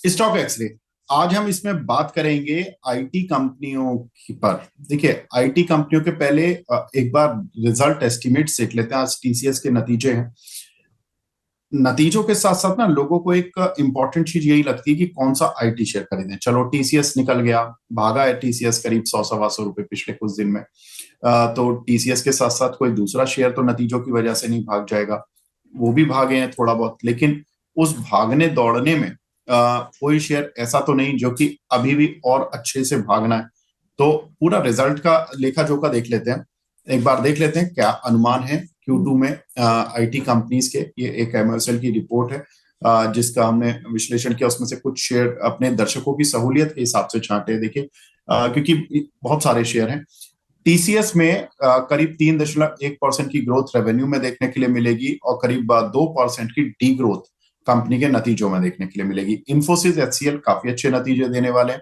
Stock x ray. आज हम इसमें बात करेंगे आईटी कंपनियों पर। देखिए, आईटी कंपनियों के पहले एक बार रिजल्ट एस्टिमेट देख लेते हैं। आज टीसीएस के नतीजे हैं। नतीजों के साथ साथ ना लोगों को एक इंपॉर्टेंट चीज यही लगती है कि कौन सा आईटी शेयर खरीदें। चलो, टीसीएस निकल गया, भागा है टीसीएस करीब 100 सवा 100 रुपए पिछले कुछ दिन में। तो टीसीएस के साथ साथ कोई दूसरा शेयर तो नतीजों की वजह से नहीं भाग जाएगा। वो भी भागे हैं थोड़ा बहुत, लेकिन उस भागने दौड़ने में कोई शेयर ऐसा तो नहीं जो कि अभी भी और अच्छे से भागना है। तो पूरा रिजल्ट का लेखा जोखा देख लेते हैं। एक बार देख लेते हैं क्या अनुमान है Q2 में आईटी कंपनीज के। ये एक एमएसएल की रिपोर्ट है जिसका हमने विश्लेषण किया। उसमें से कुछ शेयर अपने दर्शकों की सहूलियत के हिसाब से छांटे। देखिए, क्योंकि बहुत सारे शेयर हैं। टीसीएस में करीब 3.1% की ग्रोथ रेवेन्यू में देखने के लिए मिलेगी और करीब 2% की डी ग्रोथ कंपनी के नतीजों में देखने के लिए मिलेगी। इन्फोसिस, एचसीएल काफी अच्छे नतीजे देने वाले हैं।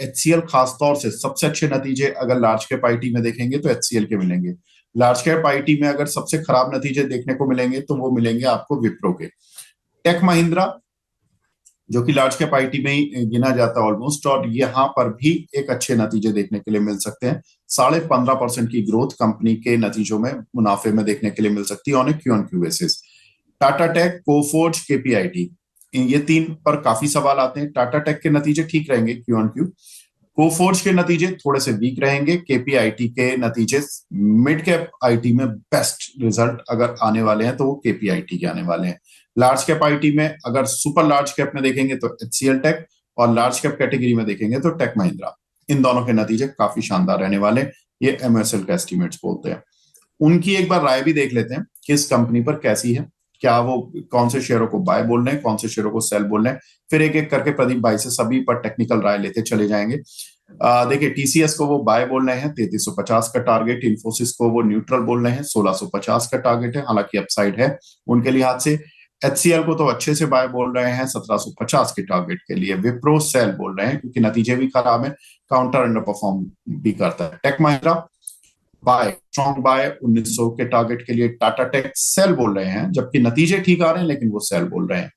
एचसीएल खासतौर से सबसे अच्छे नतीजे अगर लार्ज कैप आईटी में देखेंगे तो एचसीएल के मिलेंगे। लार्ज कैप आईटी में अगर सबसे खराब नतीजे देखने को मिलेंगे तो वो मिलेंगे आपको विप्रो के। टेक महिंद्रा, जो कि लार्ज कैप आईटी में ही गिना जाता है ऑलमोस्ट, और यहाँ पर भी एक अच्छे नतीजे देखने के लिए मिल सकते हैं। 15.5% की ग्रोथ कंपनी के नतीजों में, मुनाफे में देखने के लिए मिल सकती है on a Q on Q basis. Tata tech, Coforge, KPIT, ये तीन पर काफी सवाल आते हैं। टाटा टेक के नतीजे ठीक रहेंगे क्यू ऑन क्यू। कोफोर्ज के नतीजे थोड़े से वीक रहेंगे। केपीआईटी के नतीजे, मिड कैप आईटी में बेस्ट रिजल्ट अगर आने वाले हैं तो वो केपीआईटी के आने वाले हैं। लार्ज कैप आईटी में अगर सुपर लार्ज कैप में देखेंगे तो एचसीएल टेक, और लार्ज कैप कैटेगरी में देखेंगे तो टेक महिंद्रा। इन दोनों के नतीजे काफी शानदार रहने वाले, ये एमएसएल का एस्टिमेट्स बोलते हैं। उनकी एक बार राय भी देख लेते हैं कि इस कंपनी पर कैसी है, क्या वो कौन से शेयरों को बाय बोल रहे हैं, कौन से शेयरों को सेल बोल रहे हैं। फिर एक एक करके प्रदीप भाई से सभी पर टेक्निकल राय लेते चले जाएंगे। देखिए, टीसीएस को वो बाय बोल रहे हैं, 3350 का टारगेट। इन्फोसिस को वो न्यूट्रल बोल रहे हैं, 1650 का टारगेट है, हालांकि अपसाइड है उनके लिहाज से। एचसीएल को तो अच्छे से बाय बोल रहे हैं 1750 के टारगेट के लिए। विप्रो सेल बोल रहे हैं क्योंकि नतीजे भी खराब है, काउंटर अंडर परफॉर्म भी करता है। Tech Mahindra buy, strong buy 1900 के टारगेट के लिए। टाटा टेक सेल बोल रहे हैं, जबकि नतीजे ठीक आ रहे हैं लेकिन वो सेल बोल रहे हैं।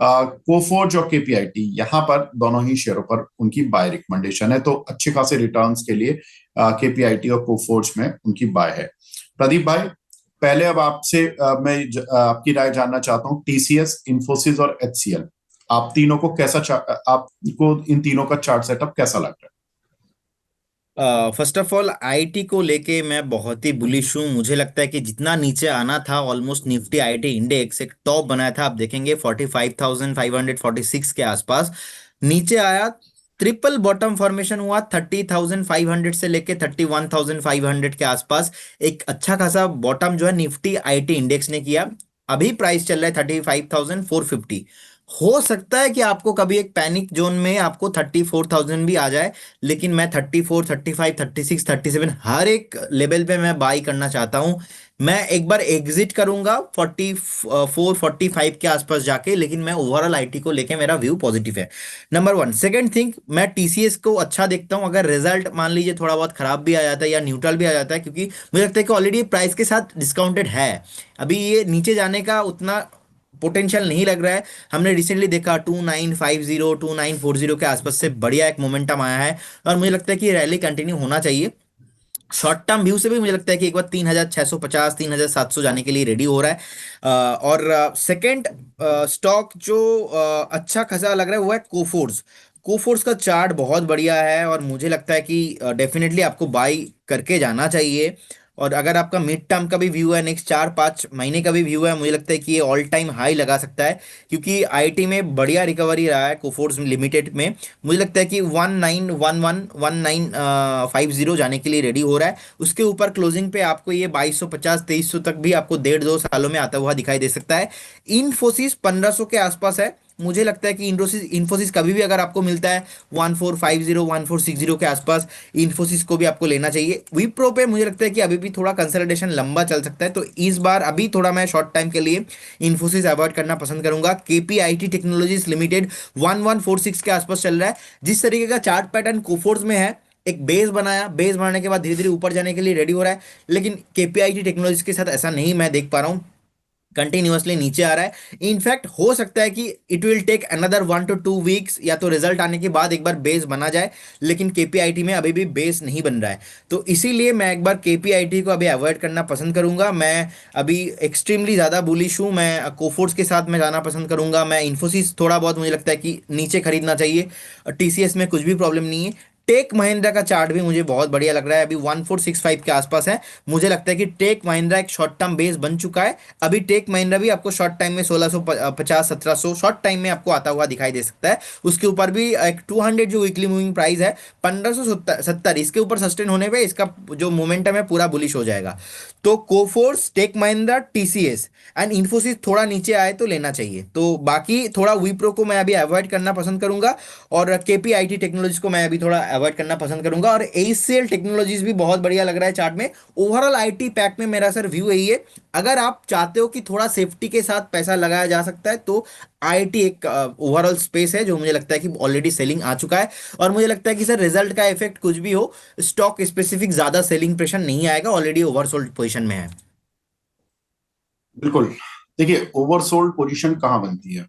कोफोर्ज और केपीआईटी, यहां पर दोनों ही शेयरों पर उनकी बाय रिकमेंडेशन है, तो अच्छे खासे रिटर्न्स के लिए केपीआईटी और कोफोर्ज में उनकी बाय है। प्रदीप भाई, पहले अब आपसे मैं आपकी राय जानना चाहता हूं। टीसीएस, इन्फोसिस और एचसीएल, आप तीनों को आपको इन तीनों का चार्ट सेटअप कैसा लग रहा है? फर्स्ट ऑफ ऑल आईटी को लेके मैं बहुत ही बुलिश हूँ। मुझे लगता है कि जितना नीचे आना था, ऑलमोस्ट निफ्टी आईटी इंडेक्स एक टॉप बनाया था, आप देखेंगे 45,546 के आसपास नीचे आया। ट्रिपल बॉटम फॉर्मेशन हुआ 30,500 से लेके 31,500 के आसपास। एक अच्छा खासा बॉटम जो है निफ्टी आईटी इंडेक्स ने किया। अभी प्राइस चल रहा है 35,450। हो सकता है कि आपको कभी एक पैनिक जोन में आपको 34,000 भी आ जाए, लेकिन मैं 34, 35, 36, 37 हर एक लेवल पे मैं बाई करना चाहता हूं। मैं एक बार एग्जिट करूंगा 44, 45 के आसपास जाके, लेकिन मैं ओवरऑल आईटी को लेके मेरा व्यू पॉजिटिव है। Number one. सेकंड थिंग, मैं टीसीएस को अच्छा देखता हूं। अगर रिजल्ट मान लीजिए थोड़ा बहुत खराब भी आ जाता है या न्यूट्रल भी आ जाता है, क्योंकि मुझे लगता है कि ऑलरेडी प्राइस के साथ डिस्काउंटेड है, अभी ये नीचे जाने का उतना पोटेंशियल नहीं लग रहा है। हमने रिसेंटली देखा 2950, 2940 के आसपास से बढ़िया एक मोमेंटम आया है, और मुझे लगता है कि रैली कंटिन्यू होना चाहिए। शॉर्ट टर्म व्यू से भी मुझे लगता है कि एक बार 3650, 3700 जाने के लिए रेडी हो रहा है। और सेकंड स्टॉक जो अच्छा खासा लग रहा है वो है कोफोर्स। कोफोर्स का चार्ट बहुत बढ़िया है, और मुझे लगता है कि डेफिनेटली आपको बाई करके जाना चाहिए। और अगर आपका मिड टर्म का भी व्यू है, नेक्स्ट 4-5 महीने का भी व्यू है, मुझे लगता है कि ये ऑल टाइम हाई लगा सकता है, क्योंकि आईटी में बढ़िया रिकवरी रहा है कोफोर्स लिमिटेड में। मुझे लगता है कि 1911, 1950 जाने के लिए रेडी हो रहा है। उसके ऊपर क्लोजिंग पे आपको ये 2250, 2300 तक भी आपको 1.5-2 सालों में आता हुआ दिखाई दे सकता है। इन्फोसिस 1500 के आसपास है। मुझे लगता है कि इन्फोसिस इन्फोसिस कभी भी अगर आपको मिलता है 1450, 1460 के आसपास, इन्फोसिस को भी आपको लेना चाहिए। विप्रो पे मुझे लगता है कि अभी भी थोड़ा कंसल्टेशन लंबा चल सकता है, तो इस बार अभी थोड़ा मैं शॉर्ट टाइम के लिए इन्फोसिस अवॉइड करना पसंद करूंगा। केपीआईटी टेक्नोलॉजीज लिमिटेड 1146 के आसपास चल रहा है। जिस तरीके का चार्ट पैटर्न कोफोर्स में है, एक बेस बनाया, बेस बनाने के बाद धीरे धीरे ऊपर जाने के लिए रेडी हो रहा है, लेकिन केपीआईटी टेक्नोलॉजीज के साथ ऐसा नहीं मैं देख पा रहा हूँ। कंटिन्यूअसली नीचे आ रहा है। इनफैक्ट हो सकता है कि it will take another 1 to 2 weeks, या तो रिजल्ट आने के बाद एक बार बेस बना जाए, लेकिन केपीआईटी में अभी भी बेस नहीं बन रहा है। तो इसीलिए मैं एक बार केपीआईटी को अभी अवॉइड करना पसंद करूंगा। मैं अभी एक्सट्रीमली ज़्यादा बुलिश हूँ, मैं कोफोर्स के साथ मैं जाना पसंद करूंगा। मैं इन्फोसिस थोड़ा बहुत मुझे लगता है कि नीचे खरीदना चाहिए। टीसीएस में कुछ भी प्रॉब्लम नहीं है। टेक महिंद्रा का चार्ट भी मुझे बहुत बढ़िया लग रहा है, अभी 1465 के आसपास है। मुझे लगता है कि टेक महिंद्रा एक शॉर्ट टर्म बेस बन चुका है। अभी टेक महिंद्रा भी आपको शॉर्ट टाइम में 1650 1700 शॉर्ट टाइम में आपको आता हुआ दिखाई दे सकता है। उसके ऊपर भी एक 200 जो वीकली मूविंग प्राइस है 1570, इसके ऊपर सस्टेन होने पे इसका जो मोमेंटम है पूरा बुलिश हो जाएगा। तो Coforge, Tech Mahindra, TCS and Infosys थोड़ा नीचे आए तो लेना चाहिए। तो बाकी थोड़ा विप्रो को मैं अभी अवॉइड करना पसंद करूंगा, और केपीआईटी टेक्नोलॉजीज को मैं अभी थोड़ा अवॉइड करना पसंद करूंगा, और एसीएल टेक्नोलॉजीज भी बहुत बढ़िया लग रहा है चार्ट में। ओवरऑल आईटी पैक में मेरा सर व्यू यही है, अगर आप चाहते हो कि थोड़ा सेफ्टी के साथ पैसा लगाया जा सकता है तो आईटी एक ओवरऑल स्पेस है जो मुझे लगता है कि ऑलरेडी सेलिंग आ चुका है। और मुझे लगता है कि सर रिजल्ट का इफेक्ट कुछ भी हो, स्टॉक स्पेसिफिक ज्यादा सेलिंग प्रेशर नहीं आएगा, ऑलरेडी ओवरसोल्ड पोजीशन में है। बिल्कुल। देखिए, ओवरसोल्ड पोजीशन कहाँ बनती है?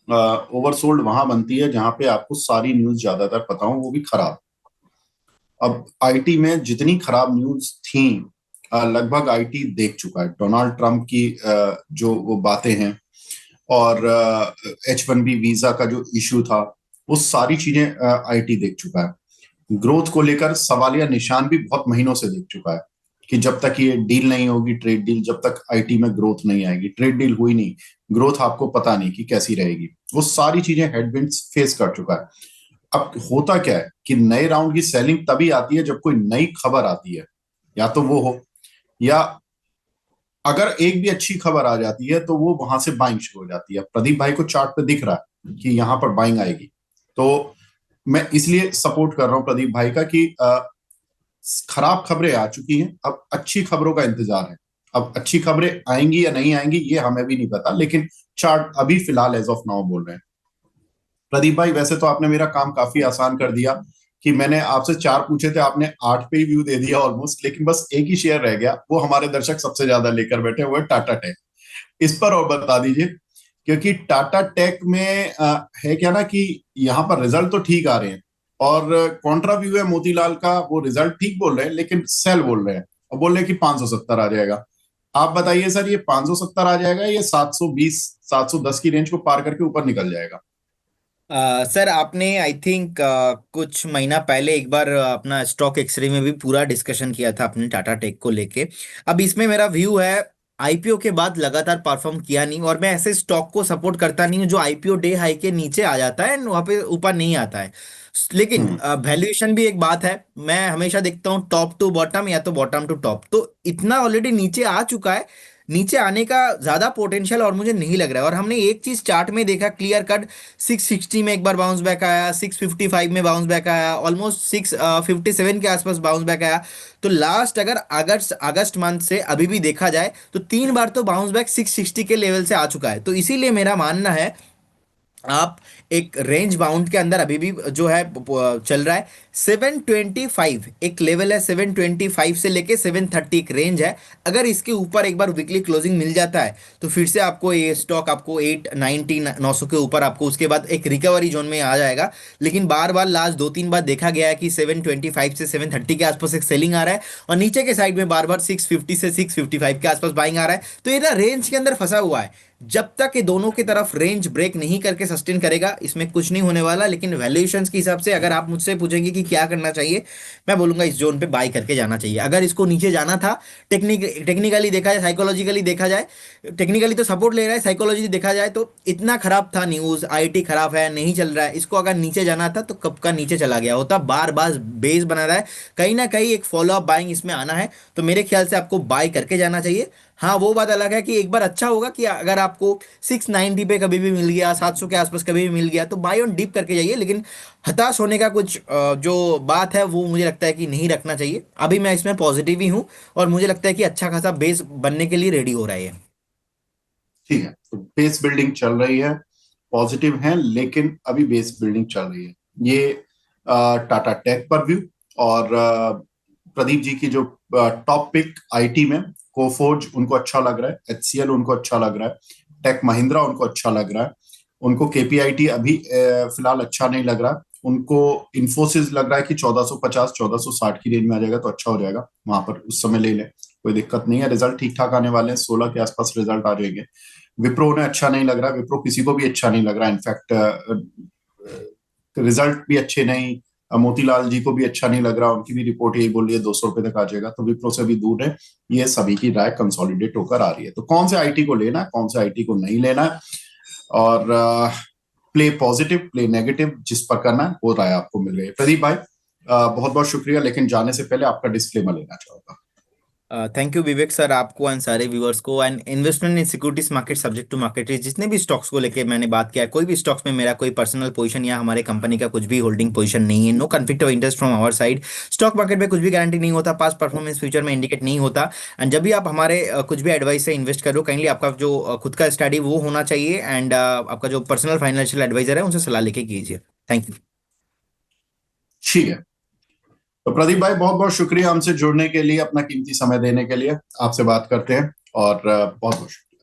ओवरसोल्ड वहां बनती है जहां पे आपको सारी न्यूज ज्यादातर पता हो, वो भी खराब। अब आईटी में जितनी खराब न्यूज थी, लगभग आईटी देख चुका है। डोनाल्ड ट्रंप की जो वो बातें हैं, और H1B वीजा का जो इश्यू था, वो सारी चीजें आईटी देख चुका है। ग्रोथ को लेकर सवालिया निशान भी बहुत महीनों से देख चुका है कि जब तक ये डील नहीं होगी, ट्रेड डील, जब तक आईटी में ग्रोथ नहीं आएगी। ट्रेड डील हुई नहीं, ग्रोथ आपको पता नहीं कि कैसी रहेगी। वो सारी चीजें हेडविंड्स फेस कर चुका है। अब होता क्या है कि नए राउंड की सेलिंग तभी आती है जब कोई नई खबर आती है, या तो वो हो, या अगर एक भी अच्छी खबर आ जाती है तो वो वहां से बाइंग शुरू हो जाती है। प्रदीप भाई को चार्ट पे दिख रहा है कि यहाँ पर बाइंग आएगी। तो मैं इसलिए सपोर्ट कर रहा हूँ प्रदीप भाई का कि खराब खबरें आ चुकी हैं, अब अच्छी खबरों का इंतजार है। अब अच्छी खबरें आएंगी या नहीं आएंगी ये हमें भी नहीं पता, लेकिन चार्ट अभी फिलहाल एज ऑफ नाउ बोल रहे हैं। प्रदीप भाई, वैसे तो आपने मेरा काम काफी आसान कर दिया कि मैंने आपसे 4 पूछे थे, आपने 8 पे ही व्यू दे दिया ऑलमोस्ट। लेकिन बस एक ही शेयर रह गया, वो हमारे दर्शक सबसे ज्यादा लेकर बैठे हुए, टाटा टेक। इस पर और बता दीजिए, क्योंकि टाटा टेक में है क्या ना कि यहाँ पर रिजल्ट तो ठीक आ रहे हैं, और कॉन्ट्रा व्यू है मोतीलाल का, वो रिजल्ट ठीक बोल रहे हैं लेकिन सेल बोल रहे हैं, और बोल रहे हैं कि 570 आ जाएगा। आप बताइए सर, ये 570 आ जाएगा, ये 720 710 की रेंज को पार करके ऊपर निकल जाएगा? सर आपने आई थिंक कुछ महीना पहले एक बार अपना स्टॉक एक्सरे में भी पूरा डिस्कशन किया था अपने टाटा टेक को लेके। अब इसमें मेरा व्यू है, आईपीओ के बाद लगातार परफॉर्म किया नहीं, और मैं ऐसे स्टॉक को सपोर्ट करता नहीं हूँ जो आईपीओ डे हाई के नीचे आ जाता है वहां पे ऊपर नहीं आता है। लेकिन हम्म। वैल्यूएशन भी एक बात है, मैं हमेशा देखता हूँ टॉप टू बॉटम या तो बॉटम टू टॉप, तो इतना ऑलरेडी नीचे आ चुका है, नीचे आने का ज्यादा पोटेंशियल और मुझे नहीं लग रहा है। और हमने एक चीज चार्ट में देखा क्लियर कट, 660 में एक बार बाउंस बैक आया, 655 में बाउंस बैक आया, ऑलमोस्ट 657 के आसपास बाउंस बैक आया। तो लास्ट अगर अगस्त अगस्त मंथ से अभी भी देखा जाए तो 3 बार तो बाउंस बैक 660 के लेवल से आ चुका है। तो इसीलिए मेरा मानना है आप एक रेंज बाउंड के अंदर अभी भी जो है चल रहा है। 725 एक लेवल है, 725 से लेके 730 एक रेंज है। अगर इसके ऊपर एक बार वीकली क्लोजिंग मिल जाता है तो फिर से आपको ये स्टॉक आपको 890 900 के ऊपर आपको उसके बाद एक रिकवरी जोन में आ जाएगा। लेकिन बार बार लास्ट 2 3 बार देखा गया है कि 725 से 730 के आसपास एक सेलिंग आ रहा है, और नीचे के साइड में बार बार 650 से 655 के आसपास बाइंग आ रहा है। तो ये ना रेंज के अंदर फंसा हुआ है, जब तक ये दोनों की तरफ रेंज ब्रेक नहीं करके सस्टेन करेगा इसमें कुछ नहीं होने वाला। लेकिन वैल्यूएशंस के हिसाब से अगर आप मुझसे पूछेंगे कि क्या करना चाहिए, मैं बोलूंगा इस जोन पे बाय करके जाना चाहिए। अगर इसको नीचे जाना था, टेक्निकली देखा जाए, साइकोलॉजिकली देखा जाए, टेक्निकली तो सपोर्ट ले रहा है, साइकोलॉजी देखा जाए तो इतना खराब था न्यूज, आईटी खराब है, नहीं चल रहा है, इसको अगर नीचे जाना था तो कब का नीचे चला गया होता। बार बार बेस बना रहा है, कहीं ना कहीं एक फॉलो अप बाइंग इसमें आना है, तो मेरे ख्याल से आपको बाय करके जाना चाहिए। हाँ वो बात अलग है कि एक बार अच्छा होगा कि अगर आपको 690 पे कभी भी मिल गया, 700 के आसपास कभी भी मिल गया तो बाय ऑन डिप करके जाइए। लेकिन हताश होने का कुछ जो बात है वो मुझे लगता है कि नहीं रखना चाहिए। अभी मैं इसमें पॉजिटिव ही हूँ, और मुझे लगता है कि अच्छा खासा बेस बनने के लिए रेडी हो रहा है। ठीक है, तो बेस बिल्डिंग चल रही है, पॉजिटिव है, लेकिन अभी बेस बिल्डिंग चल रही है। ये टाटा टेक पर व्यू, और प्रदीप जी की जो टॉप पिक आईटी में, कोफोर्ज उनको अच्छा लग रहा है, एचसीएल उनको अच्छा लग रहा है, टेक महिंद्रा उनको अच्छा लग रहा है, उनको केपीआईटी अभी फिलहाल अच्छा नहीं लग रहा, उनको इन्फोसिस लग रहा है कि 1450 1460 की रेंज में आ जाएगा तो अच्छा हो जाएगा, वहां पर उस समय ले लें, कोई दिक्कत नहीं है। रिजल्ट ठीक ठाक आने वाले हैं, 16 के आसपास रिजल्ट आ जाएंगे। विप्रो ने अच्छा नहीं लग रहा, विप्रो किसी को भी अच्छा नहीं लग रहा, इनफैक्ट रिजल्ट भी अच्छे नहीं, मोतीलाल जी को भी अच्छा नहीं लग रहा, उनकी भी रिपोर्ट यही बोल रही है 200 रुपए तक आ जाएगा, तो विप्रो से भी दूर है। ये सभी की राय कंसोलिडेट होकर आ रही है। तो कौन से आईटी को लेना, कौन से आईटी को नहीं लेना, और प्ले पॉजिटिव प्ले नेगेटिव जिस पर करना है वो राय आपको मिल गई। प्रदीप भाई बहुत बहुत शुक्रिया, लेकिन जाने से पहले आपका डिस्क्लेमर लेना चाहूंगा। थैंक यू विवेक सर, आपको एंड सारे व्यूअर्स को। And investment in securities market subject to market risk, जितने भी स्टॉक्स को लेके मैंने बात किया है, कोई भी स्टॉक्स में मेरा कोई पर्सनल पोजीशन या हमारे कंपनी का कुछ भी होल्डिंग पोजीशन नहीं है। No conflict of interest from our side. Stock market में कुछ भी गारंटी नहीं होता, पास्ट परफॉर्मेंस फ्यूचर में इंडिकेट नहीं होता। एंड जब भी आप हमारे कुछ भी एडवाइस से इन्वेस्ट करो, काइंडली आपका जो खुद का स्टडी वो होना चाहिए, एंड आपका जो पर्सनल फाइनेंशियल एडवाइजर है उनसे सलाह लेके कीजिए। Thank you. ठीक है, तो प्रदीप भाई बहुत बहुत शुक्रिया हमसे जुड़ने के लिए, अपना कीमती समय देने के लिए। आपसे बात करते हैं, और बहुत बहुत शुक्रिया।